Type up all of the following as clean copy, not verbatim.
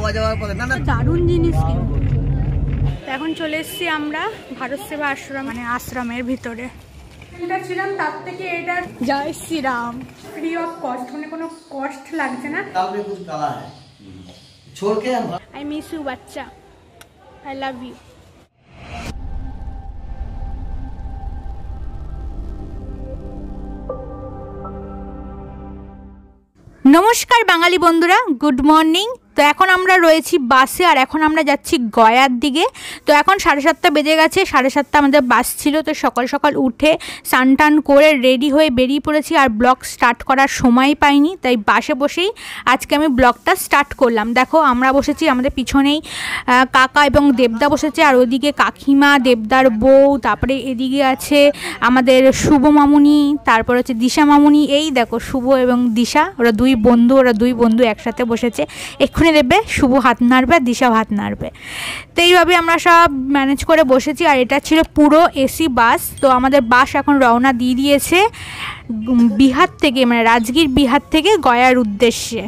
গোয়া যাওয়ার পথে না দারুণ জিনিস কিন্তু। এখন চলে এসেছি আমরা ভারত সেবা আশ্রম, মানে আশ্রমের ভিতরে। এটা ছিলাম তার থেকে এটা জয় শ্রীরাম, ফ্রি অফ কস্ট, মানে কোনো কস্ট লাগছে না। আই মিস ইউ বাচ্চা, আই লাভ ইউ। নমস্কার বাঙালি বন্ধুরা, গুড মর্নিং। তো এখন আমরা রয়েছি বাসে, আর এখন আমরা যাচ্ছি গয়ার দিকে। তো এখন 7:30 বেজে গেছে, 7:30 আমাদের বাস ছিল। তো সকাল সকাল উঠে স্নান টান করে রেডি হয়ে বেরিয়ে পড়েছি, আর ব্লগ স্টার্ট করার সময় পাইনি, তাই বাসে বসেই আজকে আমি ব্লগটা স্টার্ট করলাম। দেখো আমরা বসেছি, আমাদের পিছনেই কাকা এবং দেবদা বসেছে, আর ওইদিকে কাকিমা, দেবদার বউ, তারপরে এদিকে আছে আমাদের শুভ মামুনি, তারপর হচ্ছে দিশা মামুনি। এই দেখো শুভ এবং দিশা, ওরা দুই বন্ধু একসাথে বসেছে। এক্ষুনি দেবে শুভ হাত নাড়বে আর দিশাও হাত নাড়বে। তো এইভাবে আমরা সব ম্যানেজ করে বসেছি, আর এটা ছিল পুরো এসি বাস। তো আমাদের বাস এখন রওনা দিয়ে দিয়েছে বিহার থেকে, মানে রাজগীর বিহার থেকে গয়ার উদ্দেশ্যে।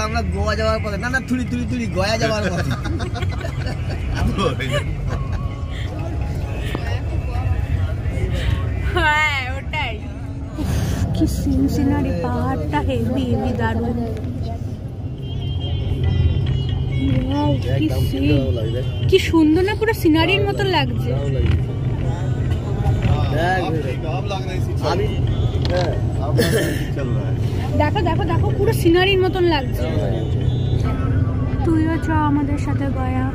আমরা গোয়া যাওয়ার পথে না থুড়ি গয়া যাওয়ার পথে। হ্যাঁ ওটাই। কি সিনারি, পাহাড়টা হেভি দারুণ। কি সুন্দর না, পুরো সিনারির মতো লাগছে। দেখো দেখো দেখো, পুরো সিনারির মতন লাগছে। তুইও চ আমাদের সাথে গয়া,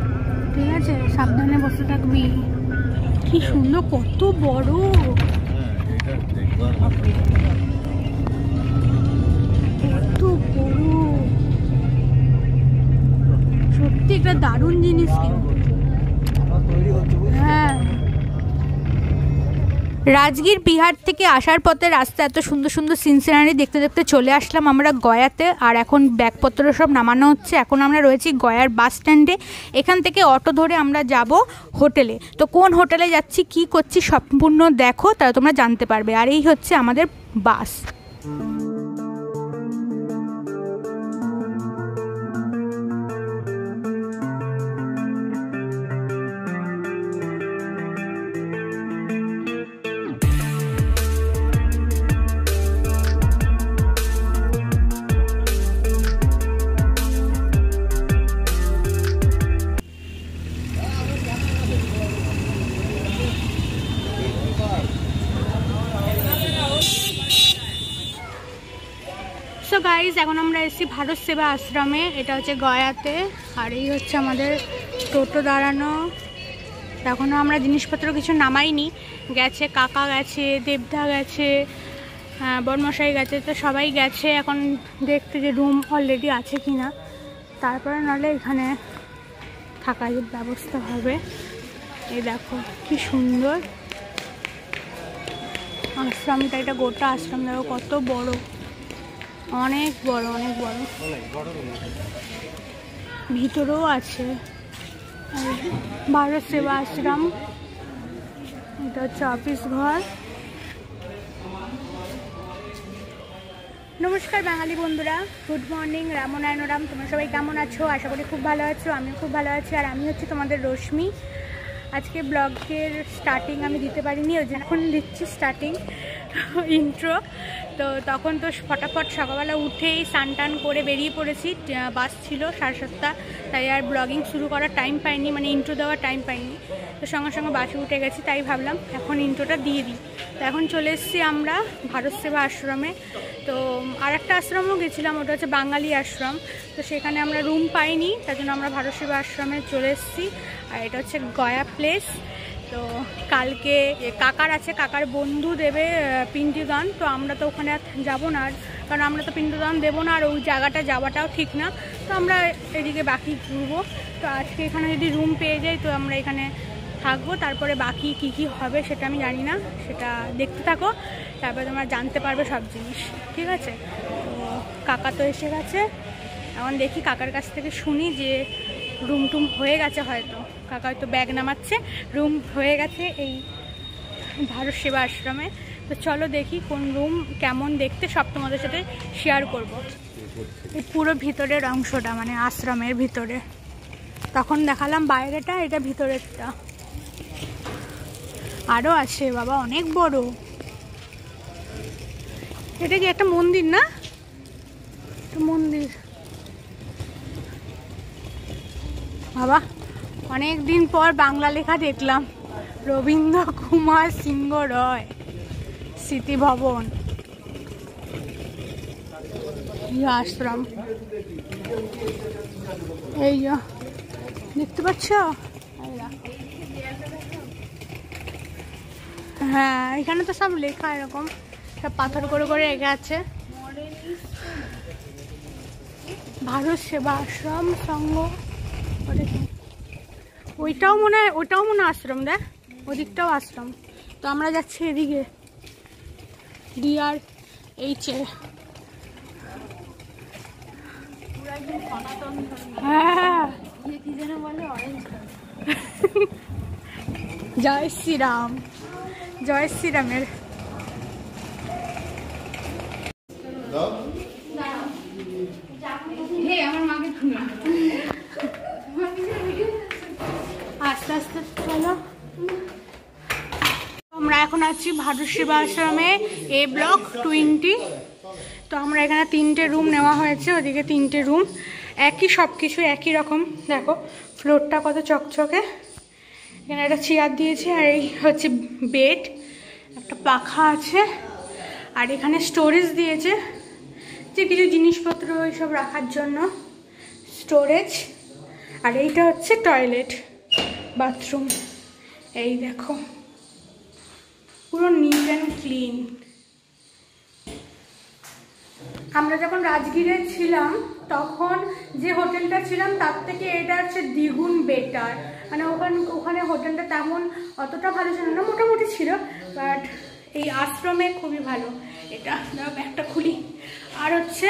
ঠিক আছে? সাবধানে বসে থাকবি। কি সুন্দর, কত বড়। সত্যি একটা দারুণ জিনিস কিন্তু। হ্যাঁ, রাজগীর বিহার থেকে আসার পথে রাস্তা এত সুন্দর সুন্দর সিনারি দেখতে দেখতে চলে আসলাম আমরা গয়াতে। আর এখন ব্যাগপত্র সব নামানো হচ্ছে। এখন আমরা রয়েছি গয়ার বাস স্ট্যান্ডে। এখান থেকে অটো ধরে আমরা যাব হোটেলে। তো কোন হোটেলে যাচ্ছি, কি করছি সম্পূর্ণ দেখো, তাহলে তোমরা জানতে পারবে। আর এই হচ্ছে আমাদের বাস। সো গাইজ, এখন আমরা এসেছি ভারত সেবা আশ্রমে। এটা হচ্ছে গয়াতে। আর এই হচ্ছে আমাদের টোটো দাঁড়ানো। এখনও আমরা জিনিসপত্র কিছু নামাইনি। গেছে কাকা, গেছে দেবদা, গেছে বড়মশাই গেছে, তো সবাই গেছে এখন দেখতে যে রুম অলরেডি আছে কি না। তারপরে নাহলে এখানে থাকার ব্যবস্থা হবে। এই দেখো কি সুন্দর আশ্রমটা, এটা গোটা আশ্রম। দেখো কত বড়, অনেক বড় অনেক বড়। ভিতরেও আছে ভারত সেবা আশ্রম। এটা হচ্ছে অফিস ঘর। নমস্কার বাঙালি বন্ধুরা, গুড মর্নিং, রাম। তোমরা সবাই কেমন আছো? আশা করি খুব ভালো আছো। আমিও খুব ভালো আছি। আর আমি হচ্ছে তোমাদের রশ্মি। আজকে ব্লগের স্টার্টিং আমি দিতে পারিনি, ওই জন্য এখন দিচ্ছি স্টার্টিং ইন্ট্রো। তো তখন তো ফটাফট সকালবেলা উঠেই স্নান টান করে বেরিয়ে পড়েছি। বাস ছিল 7:30, তাই আর ব্লগিং শুরু করার টাইম পাইনি, মানে ইন্ট্রো দেওয়ার টাইম পাইনি। তো সঙ্গে সঙ্গে বাসে উঠে গেছি, তাই ভাবলাম এখন ইন্ট্রোটা দিয়ে দিই। তো এখন চলে এসেছি আমরা ভারত সেবা আশ্রমে। তো আর একটা আশ্রমও গেছিলাম, ওটা হচ্ছে বাঙালি আশ্রম। তো সেখানে আমরা রুম পাইনি, তার জন্য আমরা ভারত সেবা আশ্রমে চলে এসেছি। আর এটা হচ্ছে গয়া প্লেস। তো কালকে কাকার আছে, কাকার বন্ধু দেবে পিণ্ডদান। তো আমরা তো ওখানে আর যাবো না, কারণ আমরা তো পিণ্ডদান দেবো না, আর ওই জায়গাটা যাওয়াটাও ঠিক না। তো আমরা এদিকে বাকি ঘুরবো। তো আজকে এখানে যদি রুম পেয়ে যাই তো আমরা এখানে থাকবো। তারপরে বাকি কি কি হবে সেটা আমি জানি না, সেটা দেখতে থাকো, তারপরে তোমরা জানতে পারবে সব জিনিস, ঠিক আছে? তো কাকা তো এসে গেছে, এখন দেখি কাকার কাছ থেকে শুনি যে রুম টুম হয়ে গেছে হয়তো। কাকা হয়তো ব্যাগ নামাচ্ছে, রুম হয়ে গেছে এই ভারত সেবা আশ্রমে। তো চলো দেখি কোন রুম কেমন দেখতে, সব তোমাদের সাথে শেয়ার করব। এই পুরো ভিতরের অংশটা মানে আশ্রমের ভিতরে। তখন দেখালাম বাইরেটা, এটা ভিতরেরটা। আরো আছে বাবা, অনেক বড়। এটা কি একটা মন্দির না? মন্দির বাবা, অনেক দিন পর বাংলা লেখা দেখলাম, রবীন্দ্র কুমার সিংহ রয় স্মৃতি ভবন আশ্রম। এই দেখতে পাচ্ছ? হ্যাঁ, এখানে তো সব লেখা এরকম সব পাথর করে করে এঁকে আছে। ভারত সেবা আশ্রম সংঘ, ওইটাও মনে হয়, ওটাও মনে হয় আশ্রম। দেখ ওদিকটাও আশ্রম। তো আমরা যাচ্ছি এদিকে DRH এ। হ্যাঁ, জয় শ্রীরাম, জয় শ্রীরামের। আস্তে আস্তে চলো। আমরা এখন আছি ভারত সেবা আশ্রমে A ব্লক 20। তো আমরা এখানে 3টে রুম নেওয়া হয়েছে, ওদিকে 3টে রুম। একই সব কিছু একই রকম। দেখো ফ্লোরটা কত চকচকে। এখানে একটা চেয়ার দিয়েছে, আর এই হচ্ছে বেড, একটা পাখা আছে, আর এখানে স্টোরেজ দিয়েছে যে কিছু জিনিসপত্র এইসব রাখার জন্য স্টোরেজ। আর এইটা হচ্ছে টয়লেট বাথরুম। এই দেখো পুরো নিট অ্যান্ড ক্লিন। আমরা যখন রাজগীরে ছিলাম তখন যে হোটেলটা ছিলাম তার থেকে এটা হচ্ছে দ্বিগুণ বেটার। মানে ওখানে হোটেলটা তেমন অতটা ভালো ছিল না, মোটামুটি ছিল, বাট এই আশ্রমে খুবই ভালো। এটা ব্যাগটা খুলি। আর হচ্ছে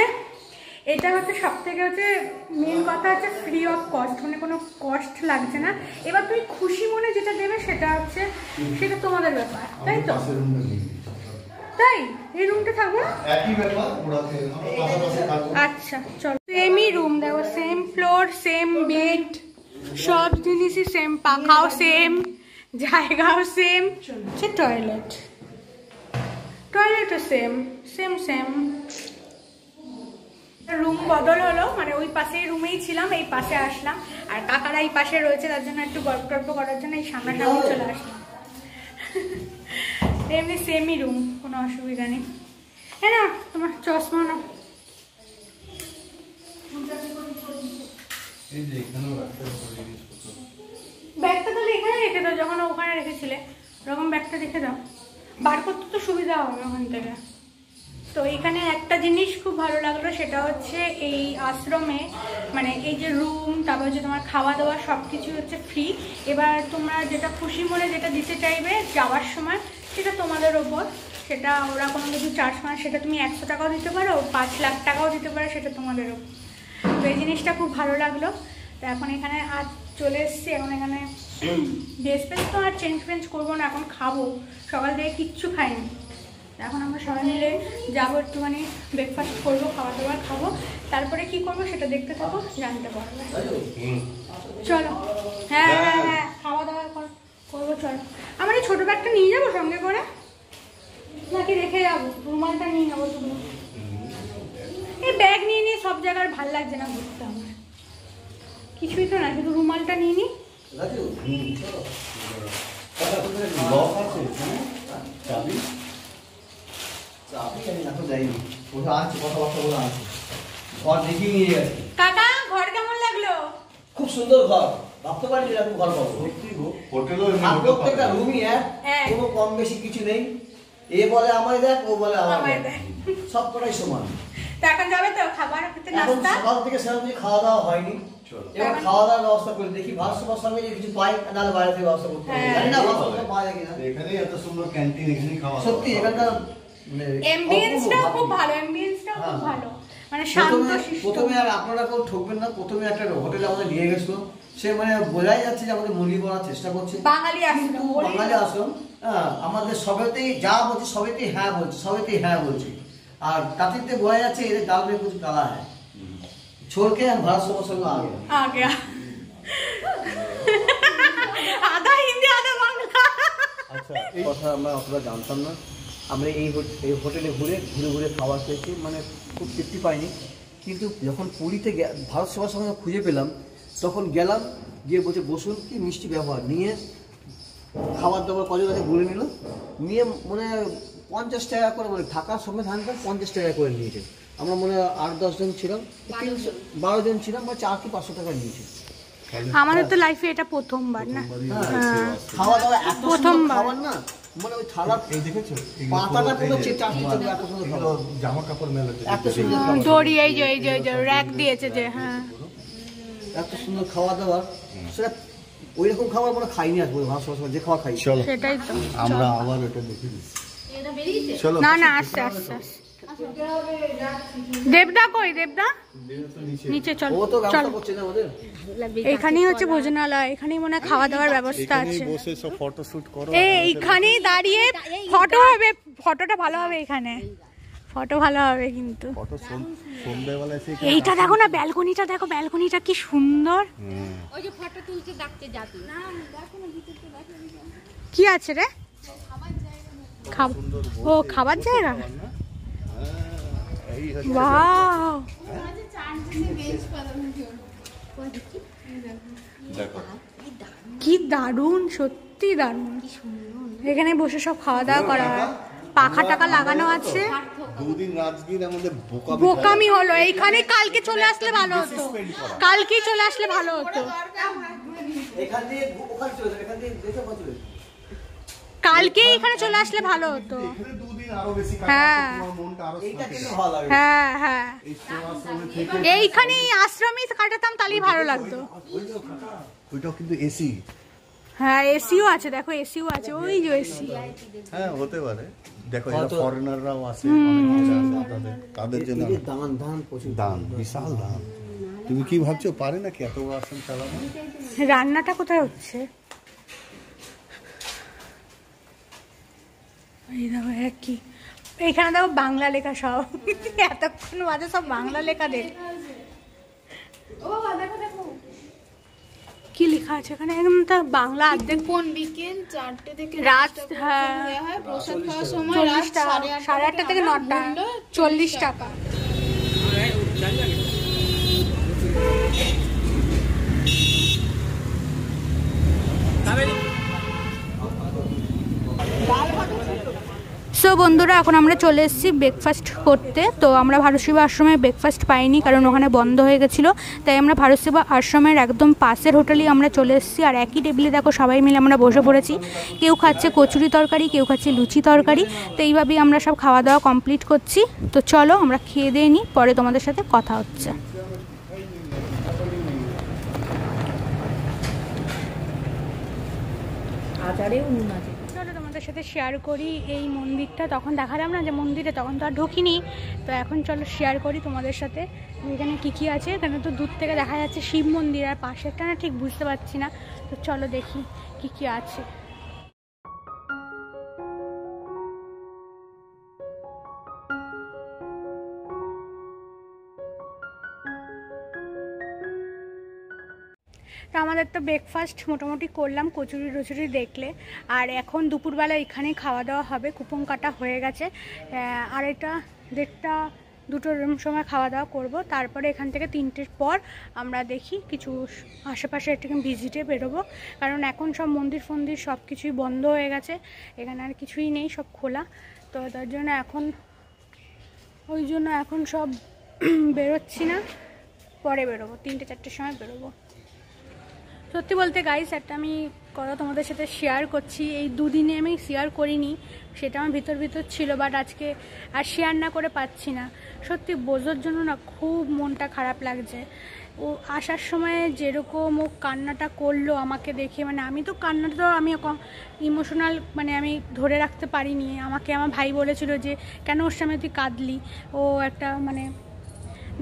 এটা হচ্ছে সব থেকে হচ্ছে মেন কথা হচ্ছে ফ্রি অফ কস্ট, মানে কোনো কস্ট লাগছে না। এবার তুমি খুশি মনে যেটা দেবে সেটা হচ্ছে, সেটা তোমাদের ব্যাপার, তাই তো? তাই এই রুমটা থাকবো না? আচ্ছা চলো। সেমই রুম দেখো, সেম ফ্লোর, সেম বেড, সব জিনিসই সেম, পাখাও সেম, জায়গাও সেম। হচ্ছে টয়লেটও সেম সেম সেম। রুম বদল হলো, মানে ওই পাশের রুমেই ছিলাম, এই পাশে আসলাম। আর কাকারা এই পাশে রয়েছে, তার জন্য একটু গল্প টল্প করার জন্য এই সামনাসামনি চলে আসলাম। এমনি সেমই রুম, কোনো অসুবিধা নেই। হ্যাঁ না, তোমার চশমা না? ব্যাগটা তাহলে এখানে রেখে দাও, যখন ওখানে রেখেছিলে ওরকম ব্যাগটা রেখে দাও, বার করতে তো সুবিধা হবে ওখান থেকে। তো এখানে একটা জিনিস খুব ভালো লাগলো, সেটা হচ্ছে এই আশ্রমে মানে এই যে রুম, তারপর হচ্ছে তোমার খাওয়া দাওয়া সব কিছু হচ্ছে ফ্রি। এবার তোমরা যেটা খুশি মনে যেটা দিতে চাইবে যাওয়ার সময় সেটা তোমাদের ওপর, সেটা ওরা কোনো কিছু চার্জ করে, সেটা তুমি 100 টাকাও দিতে পারো, 5 লাখ টাকাও দিতে পারো, সেটা তোমাদের ওপর। তো এই জিনিসটা খুব ভালো লাগলো। তো এখন এখানে আজ চলে এসছি, এখন এখানে ড্রেস ফ্রেস তো আর চেঞ্জ করবো না, এখন খাবো। সকাল থেকে কিচ্ছু খাইনি। এখন আমরা সবাই মিলে যাবো, একটুখানি ব্রেকফাস্ট করবো, খাওয়া দাওয়া খাবো, তারপরে কি করবো সেটা দেখতে থাকো, জানতে পারবে। চলো। হ্যাঁ হ্যাঁ হ্যাঁ, খাওয়া দাওয়া করবো। চলো। আমার এই ছোটো ব্যাগটা নিয়ে যাবো সঙ্গে করে, নাকি রেখে যাবো? রুমালটা নিয়ে নেবো তুমি? এই ব্যাগ নিয়ে নিয়ে সব জায়গায় ভাল লাগছে না ঘুরতে আমার, কিছুই তো না, শুধু রুমালটা নিয়ে নিই। কাকা ঘর কেমন লাগলো? খুব সুন্দর ঘর, ভাবতে পারিনি এরকম ঘর পাবো। প্রত্যেকটা রুমই কোনো কম বেশি কিছু নেই। এ বলে আমায় দেখ, ও বলে আমায় দেখ, সব কটাই সমান। এখন যাবে তো খাবার খেতে? নাস্তা সকাল থেকে সেরকম কিছু খাওয়া দাওয়া হয়নি, এবার খাওয়া দাওয়ার ব্যবস্থা করে দেখি। ভারত সঙ্গে যদি কিছু পাই তাহলে বাইরে থেকে ব্যবস্থা করতে হবে, জানি না ভারত পাওয়া যায় কিনা। এখানেই এত সুন্দর ক্যান্টিন, এখানেই খাওয়া সত্যি এখানকার অ্যাম্বিয়েন্সটা খুব ভালো, অ্যাম্বিয়েন্সটা খুব ভালো, মানে শান্ত শিষ্ট। প্রথমে আর আপনারা কেউ ঠকবেন না, প্রথমে একটা হোটেলে আমাদের নিয়ে গেছিল, সে মানে বোঝাই যাচ্ছে যে আমাদের মুরগি করার চেষ্টা করছে। বাঙালি আশ্রম, বাঙালি আশ্রম, আমাদের সবেতেই যা বলছে সবেতেই হ্যাঁ বলছে, সবেতেই হ্যাঁ বলছে। আর তাতে বোঝা যাচ্ছে এদের গাল में कुछ काला है। छोड़ के भारत सेवाश्रम आ गया आधा हिंदी आधा बांग्ला। আচ্ছা এই কথা আমরা অতটা জানতাম না। আমরা এই হোটেলে ঘুরে ঘুরে খাবার খেয়েছি, মানে খুব তৃপ্তি পাইনি। কিন্তু যখন পুরীতে ভারত সেবাশ্রম খুঁজে পেলাম তখন গেলাম, গিয়ে বলছে বসুন, কি মিষ্টি ব্যবহার, নিয়ে খাবার দাবার কজন আছে ঘুরে নিল, নিয়ে মনে 50 টাকা করে, মানে থাকার সময় থাকতাম 50 টাকা করে নিয়েছে। আমরা মনে হয় 8-10 জন ছিলাম, 12 জন ছিলাম, বা 400 কি 500 টাকা নিয়েছে। আমাদের তো লাইফে এটা প্রথমবার না, খাওয়া দাওয়া এত প্রথমবার খাবার না, মানে ওই থালা এই দেখেছো পাতাটা পুরো চাটনি চলবে, এত সুন্দর খাবার, জামা কাপড় মেলে এত সুন্দর দড়ি, এই যে র‍্যাক দিয়েছে যে, হ্যাঁ এত সুন্দর খাওয়া দাওয়া, সেটা ওইরকম খাবার আমরা খাইনি আজ পর্যন্ত, যে খাওয়া খাই। চলো সেটাই তো, আমরা আবার এটা দেখে দিচ্ছি। এটা বেরিয়েছে? চলো না না আস্তে আস্তে। দেবদা কই? দেবদা নিচে চল, ও তো ব্যবস্থা করছে না আমাদের। এখানেই হচ্ছে ভোজনালয়, এখানেই মনে হয় খাওয়া দাওয়ার ব্যবস্থা আছে। বসে সব ফটো শুট করো, এইখানেই দাঁড়িয়ে ফটো হবে, ফটোটা ভালো হবে, এখানে ফটো ভালো হবে। কিন্তু ফটো সন্ধ্যাবেলা এসে এইটা দেখো না, ব্যালকনিটা দেখো, ব্যালকনিটা কি সুন্দর। ওই যে ফটো তুলতে ডাকতে যাবি না, দেখো না ভিতরটা দেখো। কি আছে রে? ও খাবার জায়গা, ওয়াও দেখো কি দারুণ, সত্যি দারুণ। এখানে বসে সব খাওয়া দাওয়া করা হয়, পাখা টাকা লাগানো আছে। দুদিন রাজগীর আমাদের বোকামি হলো এইখানে, কালকে চলে আসলে ভালো হতো, কালকে চলে আসলে ভালো হতো, এখান দিয়ে ওখানে চলে যাবে, এখান দিয়ে দেখে কত চলে, কালকে এখানে চলে আসলে ভালো হতো। এখানে দুদিন আরো বেশি হ্যাঁ তোমার মনটা আরো এইটা কিন্তু ভালো লাগে। হ্যাঁ হ্যাঁ, এই আশ্রমে থেকে এইখানে আশ্রমে কাটাতাম, তাহলেই ভালো লাগতো। ওইটাও কিন্তু এসি। হ্যাঁ এসিও আছে, দেখো এসিও আছে, ওই যে এসি। হ্যাঁ হতে পারে, দেখো এরা ফরেনাররাও আছে, অনেক কিছু আছে তাদের জন্য। এই দান প্রচুর দান, বিশাল দান। তুমি কি ভাবছো পারে নাকি এত বড় আশ্রম চালানো? রান্নাটা কোথায় হচ্ছে? এই দেখো কি, এখানে দেখো বাংলা লেখা সব, এতক্ষণ বাদে সব বাংলা লেখা দেখ। ও বাবা দেখো দেখো কি লেখা আছে এখানে? একদম তো বাংলা অর্ধেক। কোন বিকেল 4টে থেকে রাত, হ্যাঁ হয় প্রসাদ খাওয়ার সময় 40 টাকা, 8:30 থেকে 9টা, 40 টাকা। সো বন্ধুরা, এখন আমরা চলে এসেছি ব্রেকফাস্ট করতে। তো আমরা ভারত সেবা আশ্রমে ব্রেকফাস্ট পাইনি, কারণ ওখানে বন্ধ হয়ে গেছিলো। তাই আমরা ভারত সেবা আশ্রমের একদম পাশের হোটেলেই আমরা চলে এসেছি। আর একই টেবিলে দেখো সবাই মিলে আমরা বসে পড়েছি। কেউ খাচ্ছে কচুরি তরকারি, কেউ খাচ্ছে লুচি তরকারি। তো এইভাবেই আমরা সব খাওয়া দাওয়া কমপ্লিট করছি। তো চলো আমরা খেয়ে দিয়ে নিই, পরে তোমাদের সাথে কথা হচ্ছে। চলো তোমাদের সাথে শেয়ার করি এই মন্দিরটা। তখন দেখালাম না যে মন্দিরে, তখন তো আর ঢুকিনি। তো এখন চলো শেয়ার করি তোমাদের সাথে এখানে কি আছে। এখানে তো দূর থেকে দেখা যাচ্ছে শিব মন্দির, আর পাশেরটা না ঠিক বুঝতে পারছি না। তো চলো দেখি কি আছে। তো আমাদের তো ব্রেকফাস্ট মোটামুটি করলাম, কচুরি টচুরি দেখলে। আর এখন দুপুরবেলা এখানে খাওয়া দাওয়া হবে, কুপন কাটা হয়ে গেছে। আর এটা 1:30 2টোর সময় খাওয়া দাওয়া করব। তারপরে এখান থেকে 3টের পর আমরা দেখি কিছু আশেপাশে একটু ভিজিটে বেরোবো, কারণ এখন সব মন্দির ফন্দির সব কিছুই বন্ধ হয়ে গেছে, এখানে আর কিছুই নেই, সব খোলা। তো তার জন্য এখন সব বেরোচ্ছি না, পরে বেরোবো, 3টে 4টের সময় বেরোবো। সত্যি বলতে গাইস, একটা আমি কথা তোমাদের সাথে শেয়ার করছি, এই দুদিনে আমি শেয়ার করিনি, সেটা আমার ভিতর ছিল, বাট আজকে আর শেয়ার না করে পাচ্ছি না। সত্যি বোঝার জন্য না খুব মনটা খারাপ লাগছে। ও আসার সময় যেরকম ও কান্নাটা করলো আমাকে দেখে, মানে আমি তো কান্নাটা আমি ইমোশনাল, মানে আমি ধরে রাখতে পারিনি। আমাকে আমার ভাই বলেছিল যে কেন ওর সামনে তুই কাঁদলি, ও একটা মানে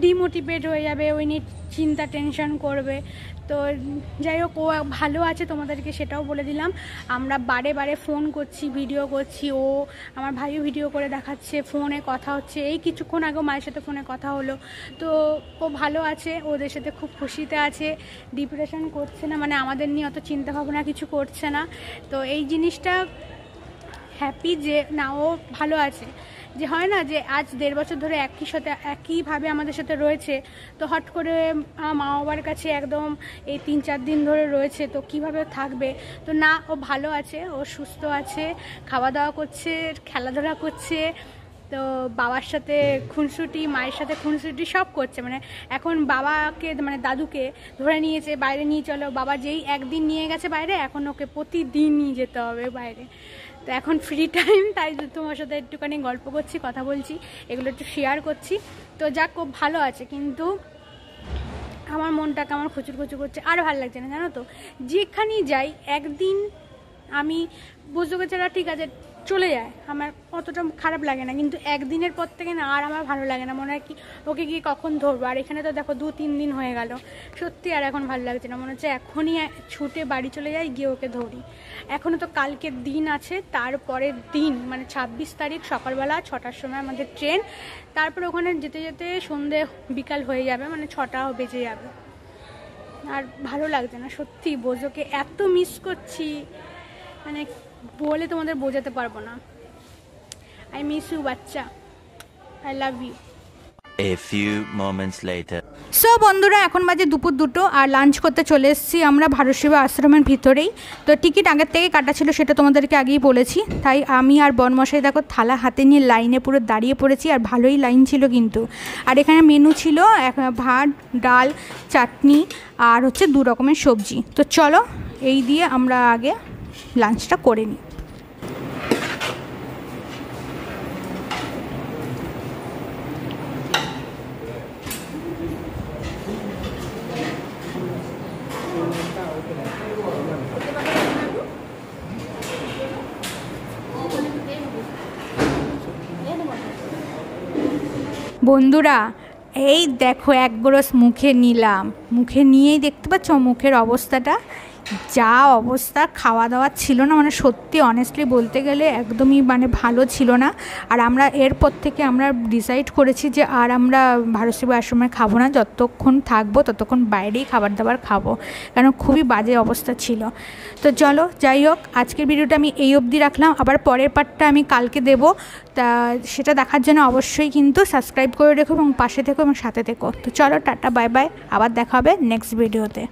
ডিমোটিভেট হয়ে যাবে, ওই নিয়ে চিন্তা টেনশন করবে। তো যাই হোক, ও ভালো আছে, তোমাদেরকে সেটাও বলে দিলাম। আমরা বারে বারে ফোন করছি, ভিডিও করছি, ও আমার ভাইও ভিডিও করে দেখাচ্ছে, ফোনে কথা হচ্ছে। এই কিছুক্ষণ আগেও মায়ের সাথে ফোনে কথা হলো। তো ও ভালো আছে, ওদের সাথে খুব খুশিতে আছে, ডিপ্রেশন করছে না, মানে আমাদের নিয়ে অত চিন্তা ভাবনা কিছু করছে না। তো এই জিনিসটা হ্যাপি যে না, ও ভালো আছে। যে হয় না যে আজ 1.5 বছর ধরে একইভাবে আমাদের সাথে রয়েছে, তো হট করে মা বাবার কাছে একদম এই 3-4 দিন ধরে রয়েছে, তো কিভাবে থাকবে। তো না, ও ভালো আছে, ও সুস্থ আছে, খাওয়া দাওয়া করছে, খেলাধুলা করছে। তো বাবার সাথে খুনসুটি, মায়ের সাথে খুনসুটি সব করছে। মানে এখন বাবাকে মানে দাদুকে ধরে নিয়েছে, বাইরে নিয়ে চলো। বাবা যেই একদিন নিয়ে গেছে বাইরে, এখন ওকে প্রতিদিন নিয়ে যেতে হবে বাইরে। তো এখন ফ্রি টাইম, তাই তোমার সাথে একটুখানি গল্প করছি, কথা বলছি, এগুলো একটু শেয়ার করছি। তো যাক, খুব ভালো আছে, কিন্তু আমার মনটা কেমন খুচুর খুচুর করছে, আর ভালো লাগছে না, জানো তো। যেখানেই যাই একদিন আমি বুঝতে ছাড়া ঠিক আছে চলে যায়, আমার অতটা খারাপ লাগে না, কিন্তু একদিনের পর থেকে না আর আমার ভালো লাগে না। মনে হয় কি ওকে গিয়ে কখন ধরবো। আর এখানে তো দেখো 2-3 দিন হয়ে গেল, সত্যি আর এখন ভালো লাগছে না। মনে হচ্ছে এখনই ছুটে বাড়ি চলে যাই, গিয়ে ওকে ধরি। এখনও তো কালকের দিন আছে, তারপরের দিন মানে 26 তারিখ সকালবেলা 6টার সময় আমাদের ট্রেন। তারপরে ওখানে যেতে যেতে সন্ধে বিকাল হয়ে যাবে, মানে 6টা বেজে যাবে। আর ভালো লাগছে না সত্যি, বোঝোকে এত মিস করছি, মানে বলে তোমাদের বোঝাতে পারবো না। আই মিস ইউ বাচ্চা, I love you. A few moments later. So বন্ধুরা, এখন বাজে দুপুর 2টো, আর লাঞ্চ করতে চলে এসেছি আমরা ভারতসেবা আশ্রমের ভিতরেই। তো টিকিট আগের থেকে কাটা ছিল, সেটা তোমাদেরকে আগেই বলেছি। তাই আমি আর বনমশাই দেখো থালা হাতে নিয়ে লাইনে পুরো দাঁড়িয়ে পড়েছি, আর ভালোই লাইন ছিল কিন্তু। আর এখানে মেনু ছিল ভাত, ডাল, চাটনি আর হচ্ছে 2 রকমের সবজি। তো চলো এই দিয়ে আমরা আগে লাঞ্চটা করে নিই। বন্ধুরা, এই দেখো এক গ্রস মুখে নিলাম, মুখে নিয়েই দেখতে পাচ্ছ মুখের অবস্থাটা, যা অবস্থা। খাওয়া দাওয়া ছিল না, মানে সত্যি অনেস্টলি বলতে গেলে একদমই মানে ভালো ছিল না। আর আমরা এরপর থেকে আমরা ডিসাইড করেছি যে আর আমরা ভারতসেবা আশ্রমে খাবো না, যতক্ষণ থাকবো ততক্ষণ বাইরেই খাবার দাবার খাবো, কারণ খুবই বাজে অবস্থা ছিল। তো চলো যাই হোক, আজকের ভিডিওটা আমি এই অবধি রাখলাম, আবার পরের পার্টটা আমি কালকে দেবো। তা সেটা দেখার জন্য অবশ্যই কিন্তু সাবস্ক্রাইব করে রেখো এবং পাশে থেকো এবং সাথে থেকো। তো চলো টাটা, বাই বাই, আবার দেখা হবে নেক্সট ভিডিওতে।